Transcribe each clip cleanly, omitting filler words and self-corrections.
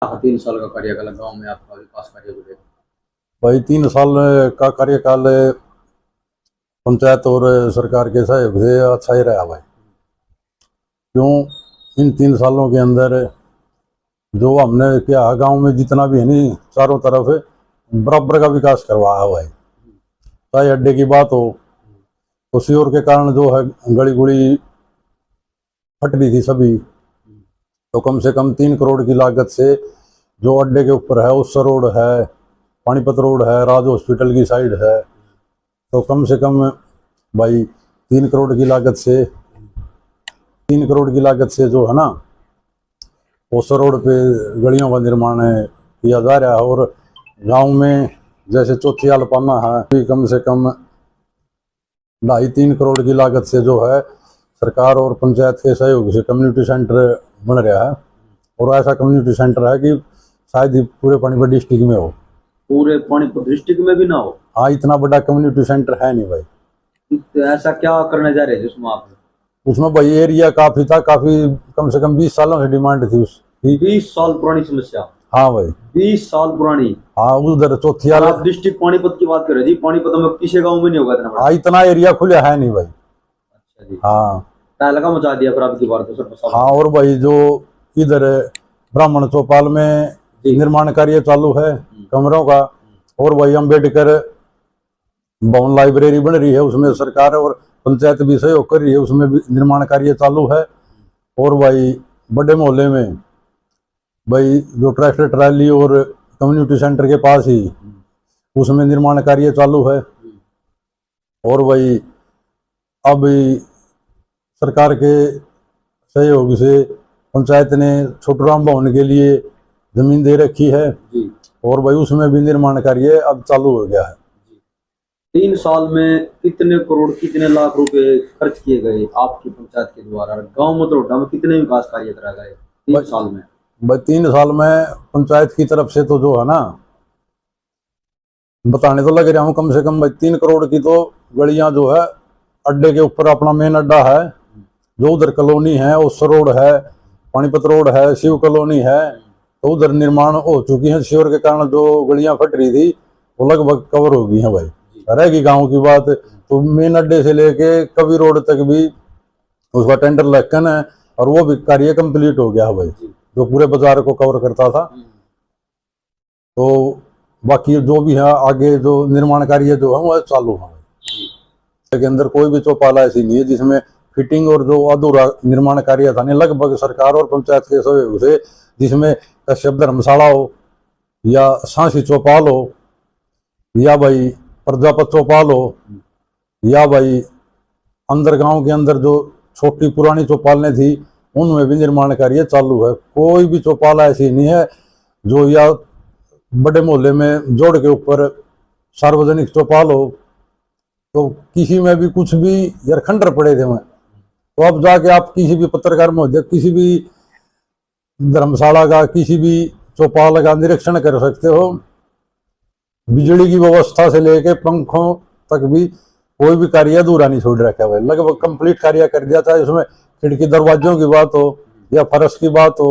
3 साल का कार्यकाल गांव में आपका विकास कार्य को लेकर। भाई 3 साल का कार्यकाल पंचायत और सरकार के सहयोग से अच्छा ही रहा भाई। क्यों, इन 3 सालों के अंदर जो हमने किया गांव में जितना भी है नहीं, चारों तरफ बराबर का विकास करवाया भाई। चाहे अड्डे की बात हो तो सीवर के कारण जो है गली गुड़ी फट रही थी सभी, तो कम से कम 3 करोड़ की लागत से जो अड्डे के ऊपर है, उससा रोड है, पानीपत रोड है, राज हॉस्पिटल की साइड है, तो कम से कम भाई 3 करोड़ की लागत से 3 करोड़ की लागत से जो है ना, उस रोड पे गलियों का निर्माण किया जा रहा है। और गांव में जैसे चौथी आलपाना है, कम से कम 2.5-3 करोड़ की लागत से जो है सरकार और पंचायत के सहयोग से कम्युनिटी सेंटर बन रहा है। और ऐसा कम्युनिटी सेंटर है कि शायद ही पूरे पानीपत डिस्ट्रिक्ट में हो। पूरे पानीपत डिस्ट्रिक्ट में भी ना हो? हाँ, इतना बड़ा कम्युनिटी सेंटर है नहीं भाई। तो ऐसा क्या करने जा रहे थे जिसमें आप? उसमें भाई एरिया काफी था, काफी कम से कम 20 सालों से डिमांड थी उसकी। 20 साल पुरानी समस्या? हाँ भाई, 20 साल पुरानी। हाँ, उधर चौथी आप डिस्ट्रिक्ट पानीपत की बात कर रहे जी? पानीपत में किसी गांव में नहीं होगा इतना बड़ा? हाँ, इतना एरिया खुला है नहीं भाई। अच्छा जी। हाँ, तहलका मचा दिया फिर आपकी बार तो सर। हाँ, और भाई जो इधर ब्राह्मण चौपाल में निर्माण कार्य चालू है कमरों का, और भाई अम्बेडकर भवन लाइब्रेरी बन रही है, उसमें सरकार और पंचायत भी सहयोग कर रही है, उसमें भी निर्माण कार्य चालू है। और भाई बड़े मोहल्ले में भाई जो ट्रैक्टर ट्राली और कम्युनिटी सेंटर के पास ही उसमें निर्माण कार्य चालू है। और भाई अब सरकार के सहयोग से पंचायत ने छोटूराम भवन के लिए जमीन दे रखी है जी। और भाई उसमें भी निर्माण कार्य अब चालू हो गया है। 3 साल में कितने करोड़ कितने लाख रुपए खर्च किए गए आपकी पंचायत के द्वारा? गांव मतलोडा में कितने विकास कार्य करा गए 3 साल में? भाई 3 साल में पंचायत की तरफ से तो जो है ना, बताने तो लग रहा हूँ, कम से कम भाई 3 करोड़ की तो गलियां जो है, अड्डे के ऊपर अपना मेन अड्डा है, जो उधर कॉलोनी है, उस रोड है, पानीपत रोड है, शिव कॉलोनी है, तो उधर निर्माण हो चुकी है। शिवर के कारण जो गलियां फट रही थी वो लगभग कवर हो गई हैं भाई। रहेगी गांव की बात तो मेन अड्डे से लेके कवि रोड तक भी उसका टेंडर लखन है, और वो भी कार्य कंप्लीट हो गया है भाई, जो पूरे बाजार को कवर करता था। तो बाकी जो भी है आगे जो निर्माण कार्य जो है वो चालू है। के अंदर कोई भी चौपाला ऐसी नहीं है जिसमें फिटिंग और जो अधूरा निर्माण कार्य था, नहीं, लगभग सरकार और पंचायत के सहयोग से, जिसमें कश्यप धर्मशाला हो या सांसी चौपाल हो या भाई प्रजापत चौपाल हो या भाई अंदर गांव के अंदर जो छोटी पुरानी चौपालें थी उनमें भी निर्माण कार्य चालू है। कोई भी चौपाल ऐसी नहीं है जो या बड़े मोहल्ले में जोड़ के ऊपर सार्वजनिक चौपाल हो, तो किसी में भी कुछ भी यार खंडर पड़े थे मैं, तो अब जाके आप किसी भी पत्रकार महोदय किसी भी धर्मशाला का किसी भी चौपाल का निरीक्षण कर सकते हो। बिजली की व्यवस्था से लेके पंखों तक भी कोई भी कार्य अधूरा नहीं छोड़ रखा है, लगभग कंप्लीट कार्य कर दिया। चाहे उसमें खिड़की दरवाजों की बात हो या फर्श की बात हो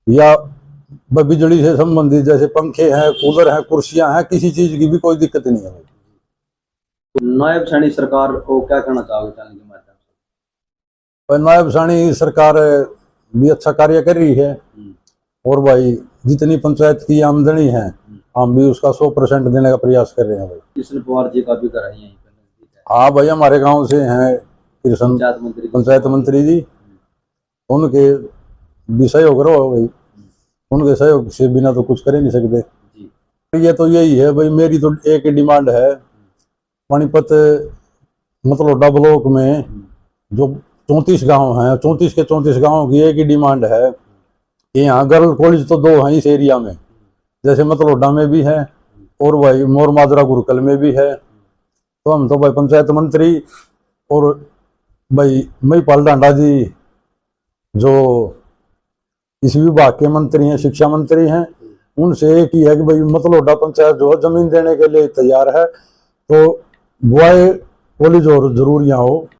या बिजली से संबंधित जैसे पंखे हैं, कूलर हैं, कुर्सियां हैं, किसी चीज की भी कोई दिक्कत नहीं है। तो नायब सानी सरकार को क्या कहना चाहोगे चैनल के माध्यम से? नायब सानी सरकार भी अच्छा कार्य कर रही है, और भाई जितनी पंचायत की आमदनी है हम भी उसका 100% देने का प्रयास कर रहे हैं भाई। कृष्ण पवार जी का भी करा यहीं पे? हाँ भाई, हमारे गांव से हैं कृष्ण पंचायत मंत्री जी, उनके भी सहयोग रहो भाई, उनके सहयोग से बिना तो कुछ कर ही नहीं सकते। ये तो यही है भाई, मेरी तो एक डिमांड है, पानीपत मतलोडा ब्लॉक में जो 34 गांव हैं, 34 के 34 गांवों की एक ही डिमांड है कि यहाँ गर्ल कॉलेज तो 2 हैं इस एरिया में, जैसे मतलोडा में भी है और भाई मोर माजरा गुरुकुल में भी है। तो हम तो भाई पंचायत मंत्री और भाई महिपाल डांडा जी जो इस विभाग के मंत्री हैं, शिक्षा मंत्री हैं, उनसे एक ही है कि भाई मतलोडा पंचायत जो है जमीन देने के लिए तैयार है, तो बॉय कॉलेज और जरूर यहाँ हो।